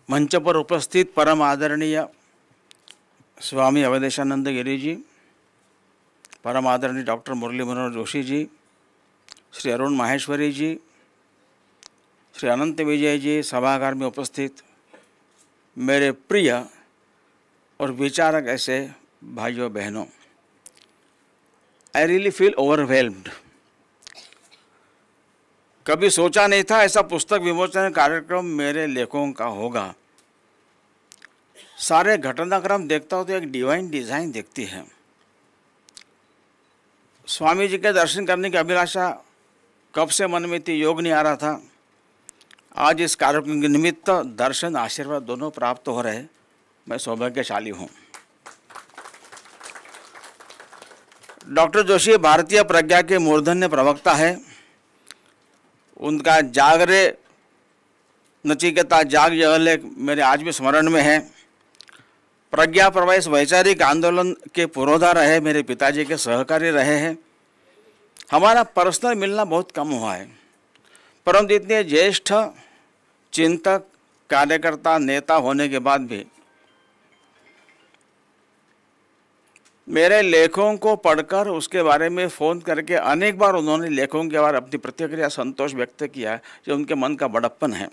मंच पर उपस्थित परम आदरणीय स्वामी अवधेशानंद गिरी जी, परम आदरणीय डॉक्टर मुरली मनोहर जोशी जी, श्री अरुण माहेश्वरी जी, श्री अनंत विजय जी, सभागार में उपस्थित मेरे प्रिय और विचारक ऐसे भाइयों बहनों, आई रियली फील ओवरवेल्म्ड। कभी सोचा नहीं था ऐसा पुस्तक विमोचन कार्यक्रम मेरे लेखों का होगा। सारे घटनाक्रम देखता हूँ तो एक डिवाइन डिजाइन दिखती है। स्वामी जी के दर्शन करने की अभिलाषा कब से मन में थी, योग नहीं आ रहा था। आज इस कार्यक्रम के निमित्त दर्शन आशीर्वाद दोनों प्राप्त हो रहे, मैं सौभाग्यशाली हूँ। डॉक्टर जोशी भारतीय प्रज्ञा के मूर्धन्य प्रवक्ता है। उनका जागरे नचिकेता जाग यह लेख मेरे आज भी स्मरण में है। प्रज्ञा प्रवास वैचारिक आंदोलन के पुरोधा रहे, मेरे पिताजी के सहकारी रहे हैं। हमारा पर्सनल मिलना बहुत कम हुआ है, परंतु इतने ज्येष्ठ चिंतक, कार्यकर्ता, नेता होने के बाद भी मेरे लेखों को पढ़कर उसके बारे में फ़ोन करके अनेक बार उन्होंने लेखों के बारे अपनी प्रतिक्रिया, संतोष व्यक्त किया है, जो उनके मन का बड़प्पन है।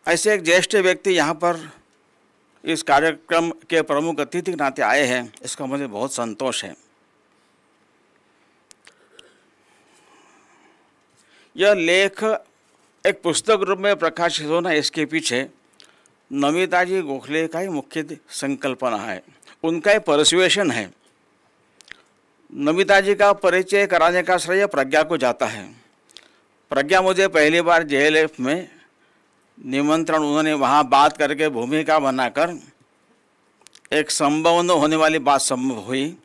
ऐसे एक ज्येष्ठ व्यक्ति यहाँ पर इस कार्यक्रम के प्रमुख अतिथि के नाते आए हैं, इसका मुझे बहुत संतोष है। यह लेख एक पुस्तक रूप में प्रकाशित होना, इसके पीछे नमिता जी गोखले का ही मुख्य संकल्पना है, उनका ही परसुएशन है। नमिता जी का परिचय कराने का श्रेय प्रज्ञा को जाता है। प्रज्ञा मुझे पहली बार JLF में निमंत्रण, उन्होंने वहाँ बात करके भूमिका बनाकर एक संभव न होने वाली बात संभव हुई,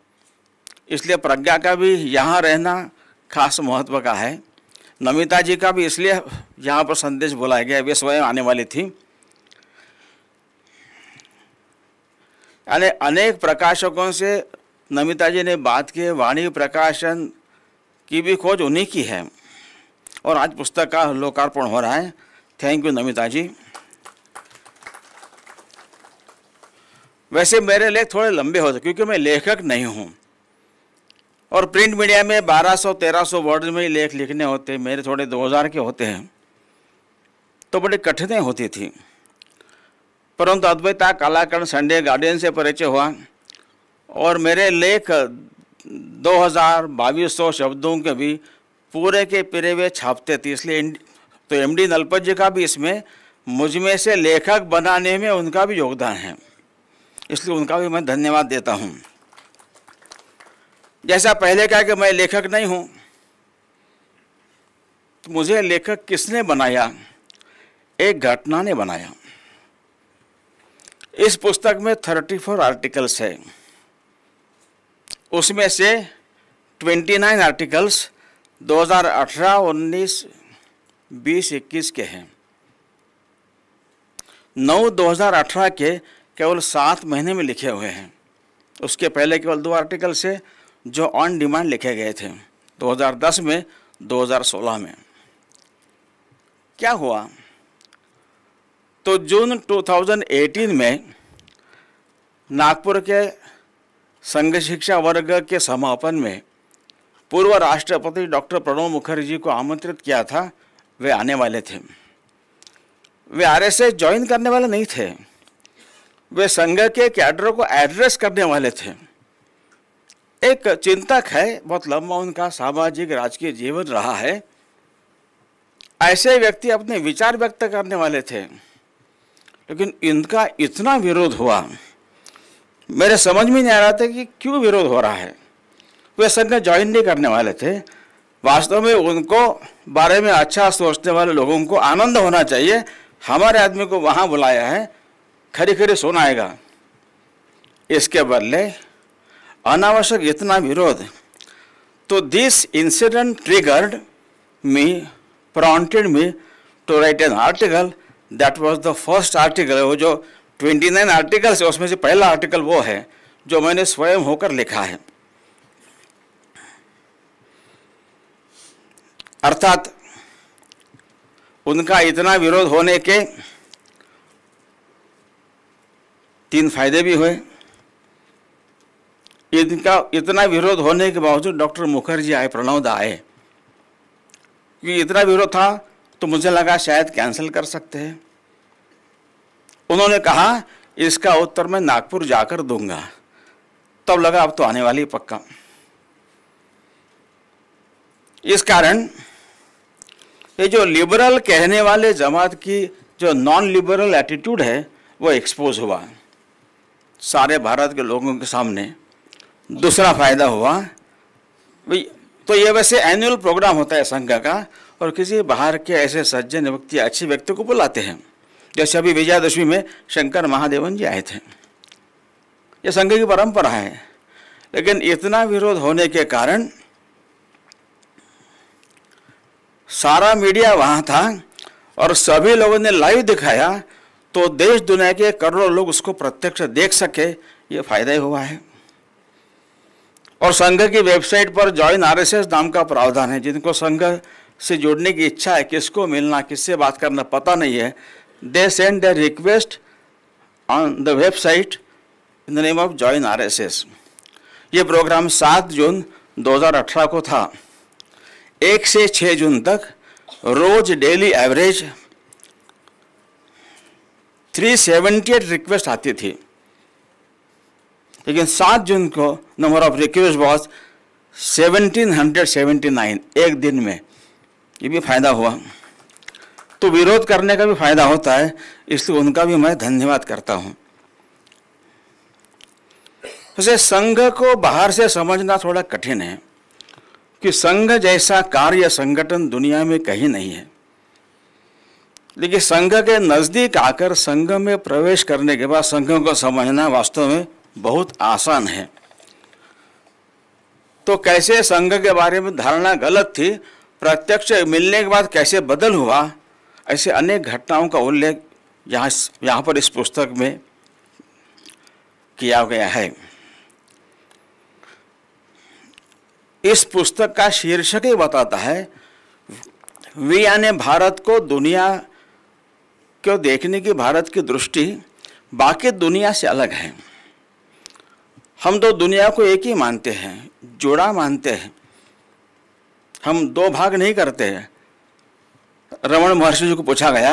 इसलिए प्रज्ञा का भी यहाँ रहना खास महत्व का है। नमिता जी का भी इसलिए यहाँ पर संदेश बुलाया गया, वे स्वयं आने वाली थी। यानी अनेक प्रकाशकों से नमिता जी ने बात की, वाणी प्रकाशन की भी खोज उन्हीं की है, और आज पुस्तक का लोकार्पण हो रहा है। थैंक यू नमिता जी। वैसे मेरे लेख थोड़े लंबे होते क्योंकि मैं लेखक नहीं हूँ, और प्रिंट मीडिया में 1200-1300 वर्ड में ही लेख लिखने होते, मेरे थोड़े 2000 के होते हैं, तो बड़ी कठिनाई होती थी। परंतु अद्वैता कलाकरण संडे गार्डियन से परिचय हुआ, और मेरे लेख 2200 शब्दों के भी पूरे के पूरे वे छापते थे। इसलिए तो MD नलपत जी का भी इसमें मुझ में से लेखक बनाने में उनका भी योगदान है, इसलिए उनका भी मैं धन्यवाद देता हूँ। जैसा पहले कहा कि मैं लेखक नहीं हूँ, तो मुझे लेखक किसने बनाया? एक घटना ने बनाया। इस पुस्तक में 34 आर्टिकल्स है, उसमें से 29 आर्टिकल्स 2018, 19, 20, 21 के हैं। 9 2018 के केवल 7 महीने में लिखे हुए हैं। उसके पहले केवल 2 आर्टिकल से जो ऑन डिमांड लिखे गए थे 2010 में, 2016 में। क्या हुआ? तो जून 2018 में नागपुर के संघ शिक्षा वर्ग के समापन में पूर्व राष्ट्रपति डॉक्टर प्रणब मुखर्जी को आमंत्रित किया था, वे आने वाले थे। वे RSS ज्वाइन करने वाले नहीं थे, वे संघ के कैडर को एड्रेस करने वाले थे। एक चिंतक है, बहुत लंबा उनका सामाजिक राजकीय जीवन रहा है, ऐसे व्यक्ति अपने विचार व्यक्त करने वाले थे, लेकिन इनका इतना विरोध हुआ, मेरे समझ में नहीं आ रहा था कि क्यों विरोध हो रहा है। वे संघ ज्वाइन नहीं करने वाले थे। वास्तव में उनको बारे में अच्छा सोचने वाले लोगों को आनंद होना चाहिए, हमारे आदमी को वहाँ बुलाया है, खरी खरी सुनाएगा। इसके बदले अनावश्यक इतना विरोध। तो this incident triggered me, prompted me to write an article. That was the first article। वो जो 29 आर्टिकल्स है उसमें से पहला आर्टिकल वो है जो मैंने स्वयं होकर लिखा है। अर्थात उनका इतना विरोध होने के 3 फायदे भी हुए। इनका इतना विरोध होने के बावजूद डॉक्टर मुखर्जी आए, प्रणव दा आए, क्योंकि इतना विरोध था तो मुझे लगा शायद कैंसिल कर सकते हैं। उन्होंने कहा इसका उत्तर मैं नागपुर जाकर दूंगा। तब लगा अब तो आने वाली पक्का। इस कारण ये जो लिबरल कहने वाले जमात की जो नॉन लिबरल एटीट्यूड है वो एक्सपोज हुआ सारे भारत के लोगों के सामने। दूसरा फायदा हुआ भाई, तो ये वैसे एनुअल प्रोग्राम होता है संघ का, और किसी बाहर के ऐसे सज्जन व्यक्ति, अच्छे व्यक्ति को बुलाते हैं। जैसे अभी विजयादशमी में शंकर महादेवन जी आए थे, ये संघ की परंपरा है। लेकिन इतना विरोध होने के कारण सारा मीडिया वहाँ था और सभी लोगों ने लाइव दिखाया, तो देश दुनिया के करोड़ों लोग उसको प्रत्यक्ष देख सके, ये फायदा ही हुआ है। और संघ की वेबसाइट पर जॉइन आरएसएस नाम का प्रावधान है। जिनको संघ से जुड़ने की इच्छा है, किसको मिलना, किससे बात करना पता नहीं है, they send their request on the website in the name of join RSS. ये प्रोग्राम 7 जून 2018 को था। 1 से 6 जून तक रोज डेली एवरेज 378 रिक्वेस्ट आती थी, लेकिन 7 जून को नंबर ऑफ रिक्वेस्ट वॉज 1779 एक दिन में। ये भी फायदा हुआ। तो विरोध करने का भी फायदा होता है, इसलिए उनका भी मैं धन्यवाद करता हूं। वैसे संघ को बाहर से समझना थोड़ा कठिन है कि संघ जैसा कार्य संगठन दुनिया में कहीं नहीं है। लेकिन संघ के नजदीक आकर संघ में प्रवेश करने के बाद संघ को समझना वास्तव में बहुत आसान है। तो कैसे संघ के बारे में धारणा गलत थी, प्रत्यक्ष मिलने के बाद कैसे बदल हुआ, ऐसे अनेक घटनाओं का उल्लेख यहाँ पर इस पुस्तक में किया गया है। इस पुस्तक का शीर्षक ही बताता है, वी यानी भारत को दुनिया को देखने की भारत की दृष्टि बाकी दुनिया से अलग है। हम तो दुनिया को एक ही मानते हैं, जोड़ा मानते हैं, हम 2 भाग नहीं करते हैं। रमण महर्षि जी को पूछा गया,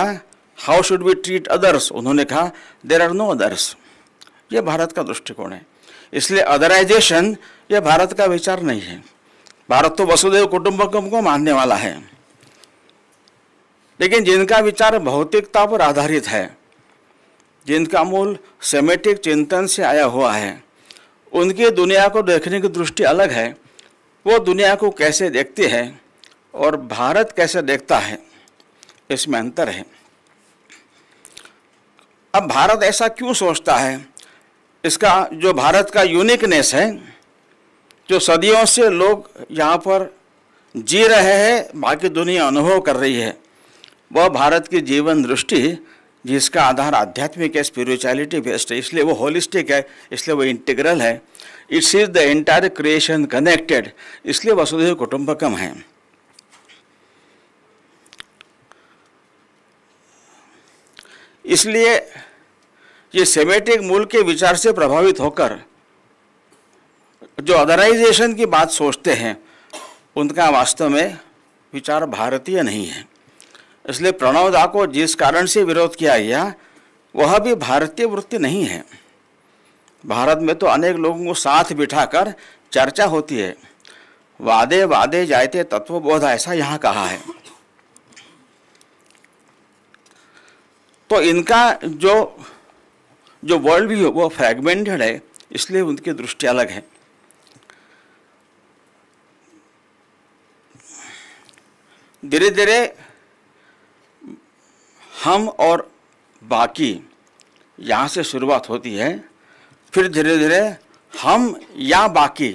how should we treat others, उन्होंने कहा देयर आर नो अदर्स। ये भारत का दृष्टिकोण है। इसलिए अदराइजेशन ये भारत का विचार नहीं है। भारत तो वसुधैव कुटुंबकम को मानने वाला है। लेकिन जिनका विचार भौतिकता पर आधारित है, जिनका मूल सेमेटिक चिंतन से आया हुआ है, उनकी दुनिया को देखने की दृष्टि अलग है। वो दुनिया को कैसे देखते हैं और भारत कैसे देखता है, इसमें अंतर है। अब भारत ऐसा क्यों सोचता है, इसका जो भारत का यूनिकनेस है, जो सदियों से लोग यहाँ पर जी रहे हैं, बाकी दुनिया अनुभव कर रही है, वह भारत की जीवन दृष्टि जिसका आधार आध्यात्मिक है, स्पिरिचुअलिटी बेस्ड है, इसलिए वो होलिस्टिक है, इसलिए वो इंटीग्रल है। It's is the entire creation connected, इसलिए वसुधैव कुटुंबकम है। इसलिए ये सेमेटिक मूल के विचार से प्रभावित होकर जो अदराइजेशन की बात सोचते हैं, उनका वास्तव में विचार भारतीय नहीं है। इसलिए प्रणव दा को जिस कारण से विरोध किया गया, वह भी भारतीय वृत्ति नहीं है। भारत में तो अनेक लोगों को साथ बिठाकर चर्चा होती है, वादे वादे जायते तत्वबोध, ऐसा यहाँ कहा है। तो इनका जो वर्ल्ड व्यू वो फ्रैगमेंटेड है, इसलिए उनकी दृष्टि अलग है। धीरे धीरे हम और बाकी यहाँ से शुरुआत होती है, फिर धीरे धीरे हम या बाकी,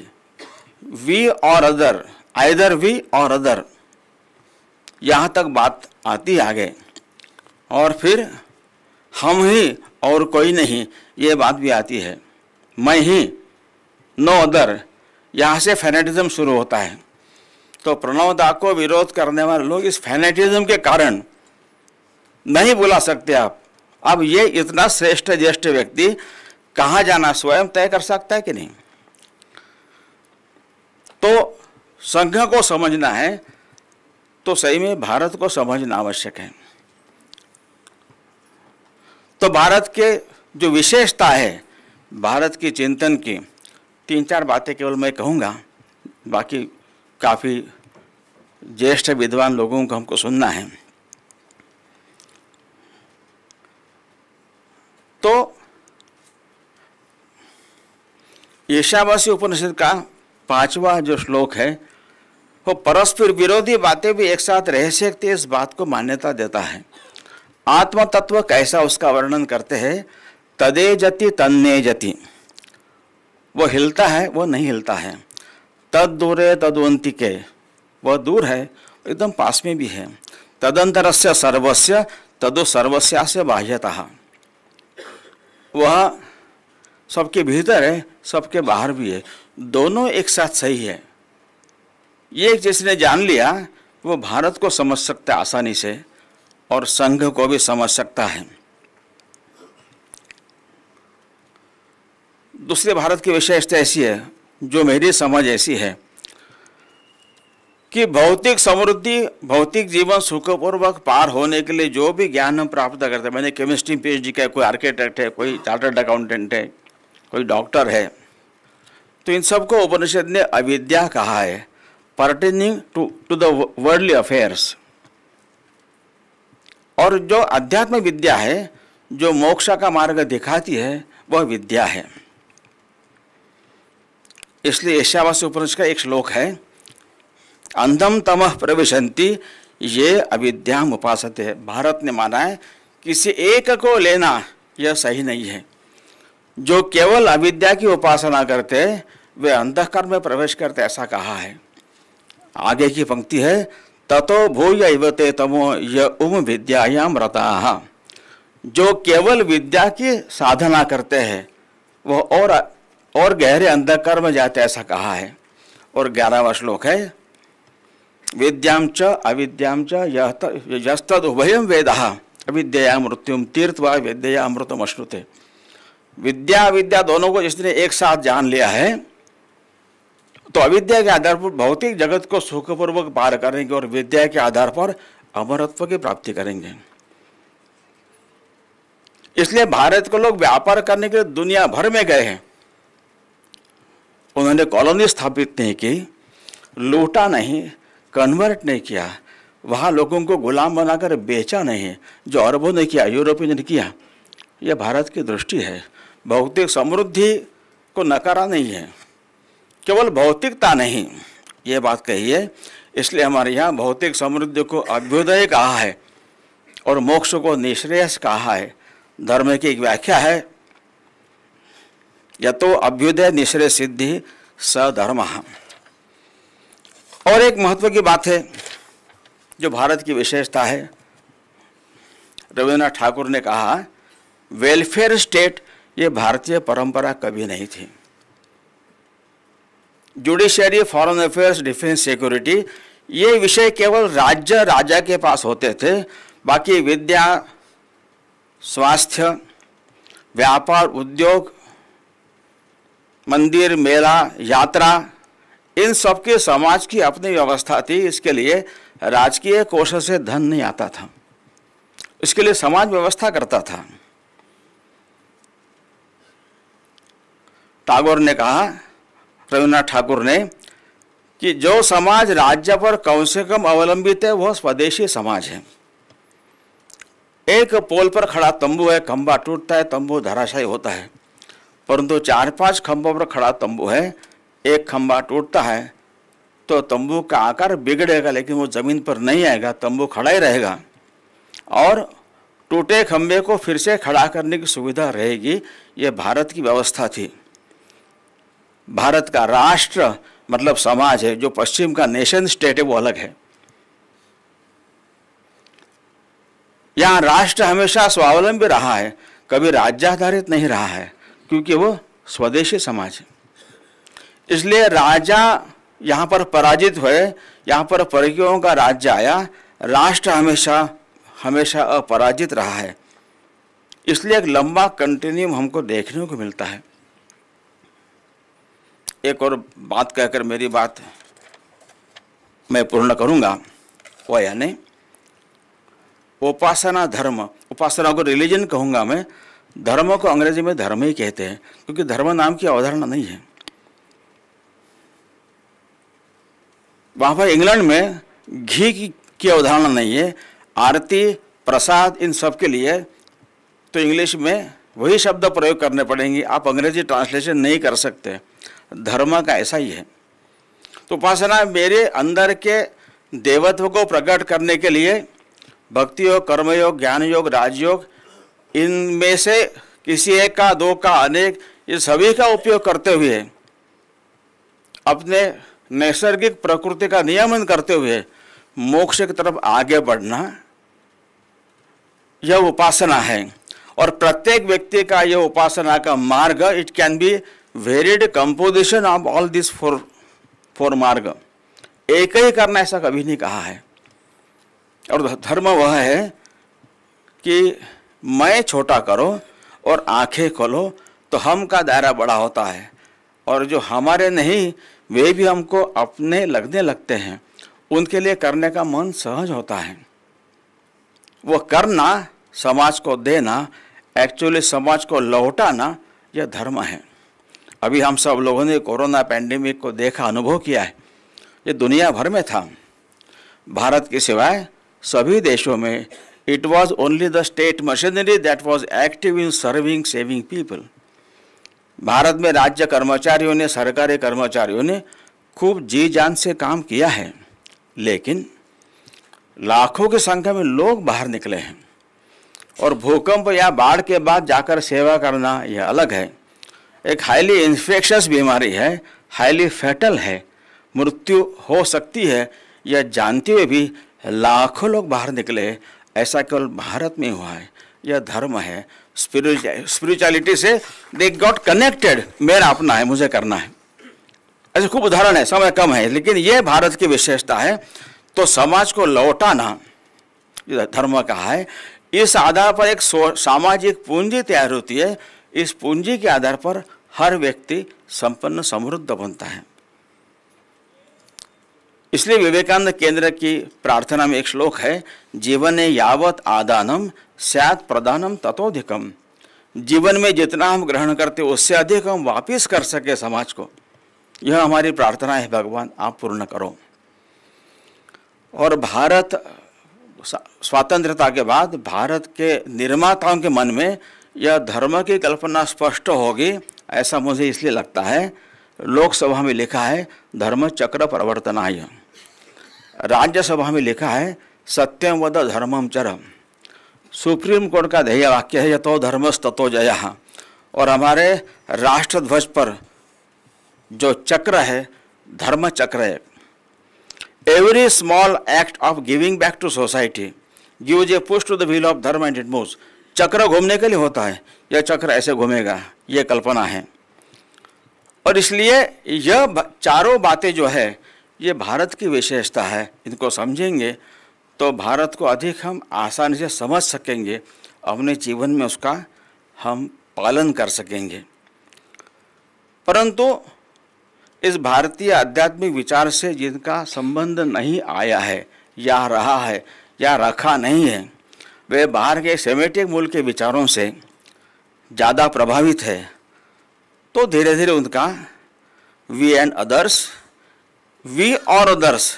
वी और अदर, आइदर वी और अदर, यहाँ तक बात आती है आगे, और फिर हम ही और कोई नहीं, ये बात भी आती है, मैं ही, नो अदर, यहाँ से फैनेटिज्म शुरू होता है। तो प्रणव दा को विरोध करने वाले लोग इस फैनेटिज्म के कारण नहीं बुला सकते आप। अब ये इतना श्रेष्ठ ज्येष्ठ व्यक्ति कहाँ जाना स्वयं तय कर सकता है कि नहीं? तो संघ को समझना है तो सही में भारत को समझना आवश्यक है। तो भारत के जो विशेषता है, भारत की चिंतन की 3-4 बातें केवल मैं कहूँगा, बाकी काफ़ी ज्येष्ठ विद्वान लोगों को हमको सुनना है। तो ईशावासी उपनिषद का 5वां जो श्लोक है वो परस्पर विरोधी बातें भी एक साथ रह सकती है, इस बात को मान्यता देता है। आत्म तत्व कैसा उसका वर्णन करते हैं, तदे जति तन्ने जति, वो हिलता है वो नहीं हिलता है। तद दूरे तदवंतिके, वह दूर है एकदम पास में भी है। तदंतरस्य सर्वस्य तदो सर्वस्यास्य बाह्यतः, वह सबके भीतर है सबके बाहर भी है, दोनों एक साथ सही है। ये जिसने जान लिया वो भारत को समझ सकता है आसानी से और संघ को भी समझ सकता है। दूसरे भारत की विशेषता ऐसी है, जो मेरी समझ ऐसी है कि भौतिक समृद्धि, भौतिक जीवन सुखपूर्वक पार होने के लिए जो भी ज्ञान हम प्राप्त करते हैं, मैंने केमिस्ट्री PhD का, कोई आर्किटेक्ट है, कोई चार्टर्ड अकाउंटेंट है, कोई डॉक्टर है, तो इन सबको उपनिषद ने अविद्या कहा है, pertaining to the worldly affairs. और जो अध्यात्म विद्या है, जो मोक्ष का मार्ग दिखाती है, वह विद्या है। इसलिए ईशावास्य उपनिषद का एक श्लोक है, अंधम तमः प्रविशन्ति ये अविद्याम उपासते है। भारत ने माना है किसी एक को लेना यह सही नहीं है। जो केवल अविद्या की उपासना करते वे अंधकार में प्रवेश करते, ऐसा कहा है। आगे की पंक्ति है, ततो भूय इवते तमो य उम विद्यायाम रताः, जो केवल विद्या की साधना करते हैं वह और गहरे अंधकार में जाते, ऐसा कहा है। और 11वां श्लोक है, विद्यां च अविद्यां च यस्तद उभयं वेदः अविद्यया मृत्युम तीर्थवा विद्यया अमृतम अश्नुते। विद्या अविद्या दोनों को जिसने एक साथ जान लिया है तो अविद्या के आधार पर भौतिक जगत को सुखपूर्वक पार करेंगे और विद्या के आधार पर अमरत्व की प्राप्ति करेंगे। इसलिए भारत को लोग व्यापार करने के लिए दुनिया भर में गए हैं। उन्होंने कॉलोनी स्थापित नहीं की, लूटा नहीं, कन्वर्ट नहीं किया, वहाँ लोगों को गुलाम बनाकर बेचा नहीं, जो अरबों ने किया, यूरोपियन ने किया। यह भारत की दृष्टि है। भौतिक समृद्धि को नकारा नहीं है, केवल भौतिकता नहीं, ये बात कही है। इसलिए हमारे यहाँ भौतिक समृद्धि को अभ्युदय कहा है और मोक्ष को निःश्रेयस कहा है। धर्म की एक व्याख्या है, यतो अभ्युदय निःश्रेय सिद्धि स धर्मः। और एक महत्व की बात है जो भारत की विशेषता है, रविन्द्रनाथ ठाकुर ने कहा, वेलफेयर स्टेट ये भारतीय परंपरा कभी नहीं थी। Judiciary, foreign affairs, defence, security, ये विषय केवल राज्य राजा के पास होते थे। बाकी विद्या, स्वास्थ्य, व्यापार, उद्योग, मंदिर, मेला, यात्रा, इन सब के समाज की अपनी व्यवस्था थी। इसके लिए राजकीय कोष से धन नहीं आता था, इसके लिए समाज व्यवस्था करता था। टैगोर ने कहा, रविन्द्रनाथ ठाकुर ने, कि जो समाज राज्य पर कम से कम अवलंबित है वह स्वदेशी समाज है। एक पोल पर खड़ा तंबू है, खंबा टूटता है, तंबू धराशायी होता है, परंतु 4-5 खंभों पर खड़ा तंबू है, एक खंबा टूटता है तो तंबू का आकार बिगड़ेगा, लेकिन वो जमीन पर नहीं आएगा, तंबू खड़ा ही रहेगा और टूटे खंबे को फिर से खड़ा करने की सुविधा रहेगी। ये भारत की व्यवस्था थी। भारत का राष्ट्र मतलब समाज है, जो पश्चिम का नेशन स्टेट है वो अलग है। यहाँ राष्ट्र हमेशा स्वावलंबी रहा है, कभी राज्य आधारित नहीं रहा है, क्योंकि वो स्वदेशी समाज है। इसलिए राजा यहाँ पर पराजित हुए, यहाँ पर परकीयों का राज्य आया, राष्ट्र हमेशा हमेशा अपराजित रहा है। इसलिए एक लंबा कंटिन्यूम हमको देखने को मिलता है। एक और बात कहकर मेरी बात मैं पूर्ण करूंगा, वो यानी उपासना धर्म, उपासना को रिलीजन कहूँगा मैं, धर्म को अंग्रेजी में धर्म ही कहते हैं, क्योंकि धर्म नाम की अवधारणा नहीं है। वहाँ पर इंग्लैंड में घी की अवधारणा नहीं है, आरती प्रसाद इन सब के लिए तो इंग्लिश में वही शब्द प्रयोग करने पड़ेंगे, आप अंग्रेजी ट्रांसलेशन नहीं कर सकते। धर्म का ऐसा ही है। तो उपासना मेरे अंदर के देवत्व को प्रकट करने के लिए भक्ति योग, कर्मयोग, ज्ञान योग, राजयोग, इनमें से किसी एक का, दो का, अनेक, ये सभी का उपयोग करते हुए अपने नैसर्गिक प्रकृति का नियमन करते हुए मोक्ष की तरफ आगे बढ़ना, यह उपासना है। और प्रत्येक व्यक्ति का यह उपासना का मार्ग, it can be varied composition of all this four मार्ग। एक ही करना ऐसा कभी नहीं कहा है। और धर्म वह है कि मैं छोटा करो और आंखें खोलो तो हम का दायरा बड़ा होता है, और जो हमारे नहीं वे भी हमको अपने लगने लगते हैं, उनके लिए करने का मन सहज होता है। वो करना, समाज को देना, एक्चुअली समाज को लौटाना, यह धर्म है। अभी हम सब लोगों ने कोरोना पैंडेमिक को देखा, अनुभव किया है। ये दुनिया भर में था, भारत के सिवाय सभी देशों में it was only the state machinery that was active in serving saving people. Bharat में राज्य कर्मचारियों ने, सरकारी कर्मचारियों ने खूब जी जान से काम किया है, लेकिन लाखों की संख्या में लोग बाहर निकले हैं। और भूकंप या बाढ़ के बाद जाकर सेवा करना यह अलग है। एक हाईली इन्फेक्शस बीमारी है, हाईली फैटल है, मृत्यु हो सकती है, यह जानते हुए भी लाखों लोग बाहर निकले। ऐसा केवल भारत में हुआ है। यह धर्म है। स्पिरिचुअलिटी से दे गॉट कनेक्टेड। मेरा अपना है, मुझे करना है। ऐसे खूब उदाहरण है, समय कम है, लेकिन यह भारत की विशेषता है। तो समाज को लौटाना धर्म कहा है। इस आधार पर एक सामाजिक पूंजी तैयार होती है। इस पूंजी के आधार पर हर व्यक्ति संपन्न समृद्ध बनता है। इसलिए विवेकानंद केंद्र की प्रार्थना में एक श्लोक है, जीवने यावत आदानम स्यात् प्रदानम ततोधिकम। जीवन में जितना हम ग्रहण करते उससे अधिक हम वापिस कर सके समाज को। यह हमारी प्रार्थना है, भगवान आप पूर्ण करो। और भारत स्वतंत्रता के बाद भारत के निर्माताओं के मन में यह धर्म की कल्पना स्पष्ट होगी, ऐसा मुझे इसलिए लगता है। लोकसभा में लिखा है धर्म चक्र प्रवर्तनाय, राज्यसभा में लिखा है सत्यम वद धर्मम चरम। सुप्रीम कोर्ट का ध्येय वाक्य है यतो धर्मस्ततो जयः। और हमारे राष्ट्र ध्वज पर जो चक्र है धर्म चक्र है। Every small act of giving back to society gives a push to the wheel of dharma and it moves. चक्र घूमने के लिए होता है, यह चक्र ऐसे घूमेगा, यह कल्पना है। और इसलिए यह चारों बातें जो है ये भारत की विशेषता है। इनको समझेंगे तो भारत को अधिक हम आसानी से समझ सकेंगे, अपने जीवन में उसका हम पालन कर सकेंगे। परंतु इस भारतीय आध्यात्मिक विचार से जिनका संबंध नहीं आया है या रहा है या रखा नहीं है, वे बाहर के सेमेटिक मूल के विचारों से ज़्यादा प्रभावित है। तो धीरे धीरे उनका वी एंड अदर्स, वी और अदर्स,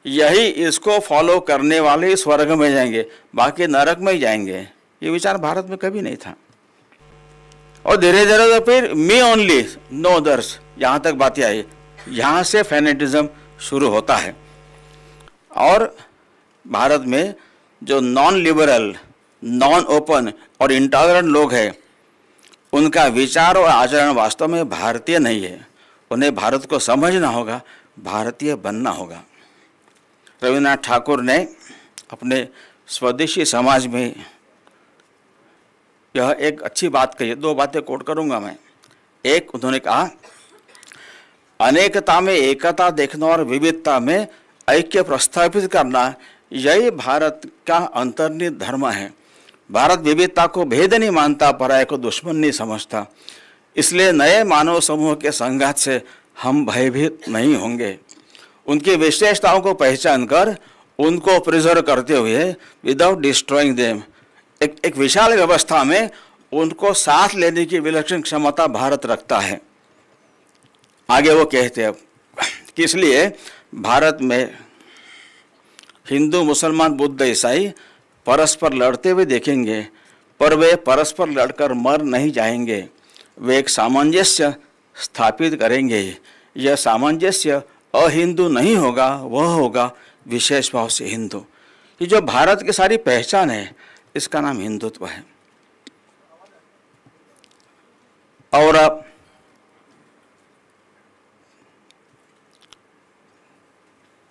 यही इसको फॉलो करने वाले स्वर्ग में जाएंगे, बाकी नरक में ही जाएंगे। ये विचार भारत में कभी नहीं था। और धीरे धीरे तो फिर मी ओनली नो अदर्स, यहाँ तक बातें आई। यहाँ से फैनेटिज्म शुरू होता है। और भारत में जो नॉन लिबरल, नॉन ओपन और इंटॉलरेंट लोग हैं, उनका विचार और आचरण वास्तव में भारतीय नहीं है। उन्हें भारत को समझना होगा, भारतीय बनना होगा। रविन्द्रनाथ ठाकुर ने अपने स्वदेशी समाज में यह एक अच्छी बात कही है। दो बातें कोट करूंगा मैं। एक, उन्होंने कहा अनेकता में एकता देखना और विविधता में ऐक्य प्रस्थापित करना, यही भारत का अंतर्निहित धर्म है। भारत विविधता को भेद नहीं मानता, पराये को दुश्मन नहीं समझता। इसलिए नए मानव समूह के संघात से हम भयभीत नहीं होंगे। उनकी विशेषताओं को पहचान कर उनको प्रिजर्व करते हुए विदाउट डिस्ट्रॉइंग देम, एक विशाल व्यवस्था में उनको साथ लेने की विलक्षण क्षमता भारत रखता है। आगे वो कहते हैं कि इसलिए भारत में हिंदू, मुसलमान, बुद्ध, ईसाई परस्पर लड़ते हुए देखेंगे, पर वे परस्पर लड़कर मर नहीं जाएंगे। वे एक सामंजस्य स्थापित करेंगे। यह सामंजस्य अहिंदू नहीं होगा, वह होगा विशेष भाव से हिंदू। ये जो भारत की सारी पहचान है, इसका नाम हिंदुत्व है। और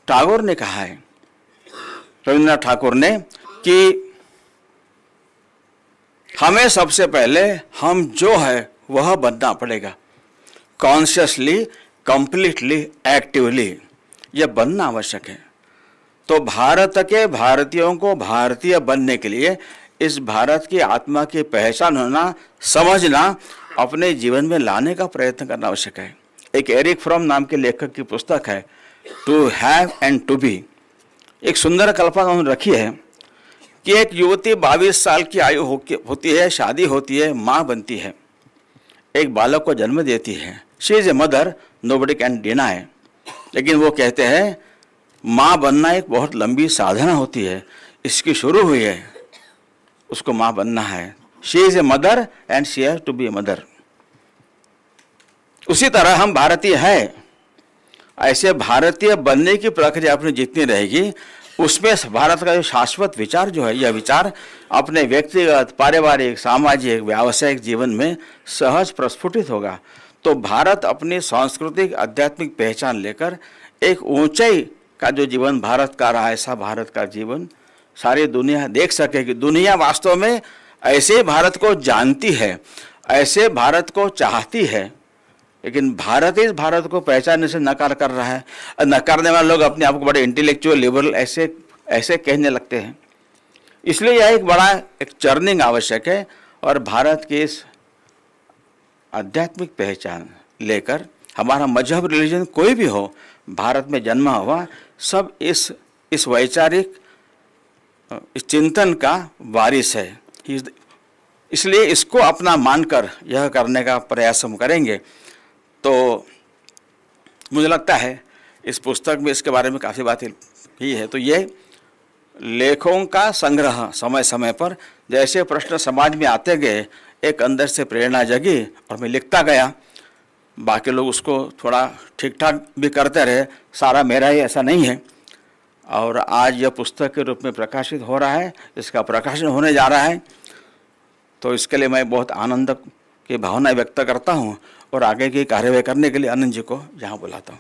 टैगोर ने कहा है, रविन्द्रनाथ ठाकुर ने, कि हमें सबसे पहले हम जो है वह बनना पड़ेगा, कॉन्शियसली, कंप्लीटली, एक्टिवली, यह बनना आवश्यक है। तो भारत के भारतीयों को भारतीय बनने के लिए इस भारत की आत्मा की पहचान होना, समझना, अपने जीवन में लाने का प्रयत्न करना आवश्यक है। एक एरिक फ्रॉम नाम के लेखक की पुस्तक है to have and to be. एक सुंदर कल्पना उन्होंने रखी है कि एक युवती 22 साल की आयु होती है, शादी होती है, माँ बनती है, एक बालक को जन्म देती है। She is a mother, nobody can deny. लेकिन वो कहते हैं माँ बनना एक बहुत लंबी साधना होती है, इसकी शुरू हुई है, उसको माँ बनना है। She is a mother and she has to be a mother. उसी तरह हम भारतीय हैं। ऐसे भारतीय बनने की प्रक्रिया अपनी जितनी रहेगी, उसमें भारत का जो शाश्वत विचार जो है, यह विचार अपने व्यक्तिगत, पारिवारिक, सामाजिक, व्यावसायिक जीवन में सहज प्रस्फुटित होगा। तो भारत अपनी सांस्कृतिक, आध्यात्मिक पहचान लेकर एक ऊंचाई का जो जीवन भारत का रहा, ऐसा भारत का जीवन सारी दुनिया देख सकेगी। दुनिया वास्तव में ऐसे भारत को जानती है, ऐसे भारत को चाहती है, लेकिन भारत इस भारत को पहचानने से नकार कर रहा है। नकारने वाले लोग अपने आप को बड़े इंटेलेक्चुअल, लिबरल ऐसे कहने लगते हैं। इसलिए यह एक चर्निंग आवश्यक है। और भारत की इस आध्यात्मिक पहचान लेकर, हमारा मजहब, रिलीजन कोई भी हो, भारत में जन्मा हुआ सब इस वैचारिक इस चिंतन का वारिस है। इसलिए इसको अपना मानकर यह करने का प्रयास हम करेंगे। तो मुझे लगता है इस पुस्तक में इसके बारे में काफ़ी बातें ही है। तो ये लेखों का संग्रह, समय समय पर जैसे प्रश्न समाज में आते गए, एक अंदर से प्रेरणा जगी और मैं लिखता गया। बाकी लोग उसको थोड़ा ठीक ठाक भी करते रहे, सारा मेरा ही ऐसा नहीं है। और आज यह पुस्तक के रूप में प्रकाशित हो रहा है, इसका प्रकाशन होने जा रहा है। तो इसके लिए मैं बहुत आनंद की भावना व्यक्त करता हूँ और आगे की कार्यवाही करने के लिए आनंद जी को यहाँ बुलाता हूँ।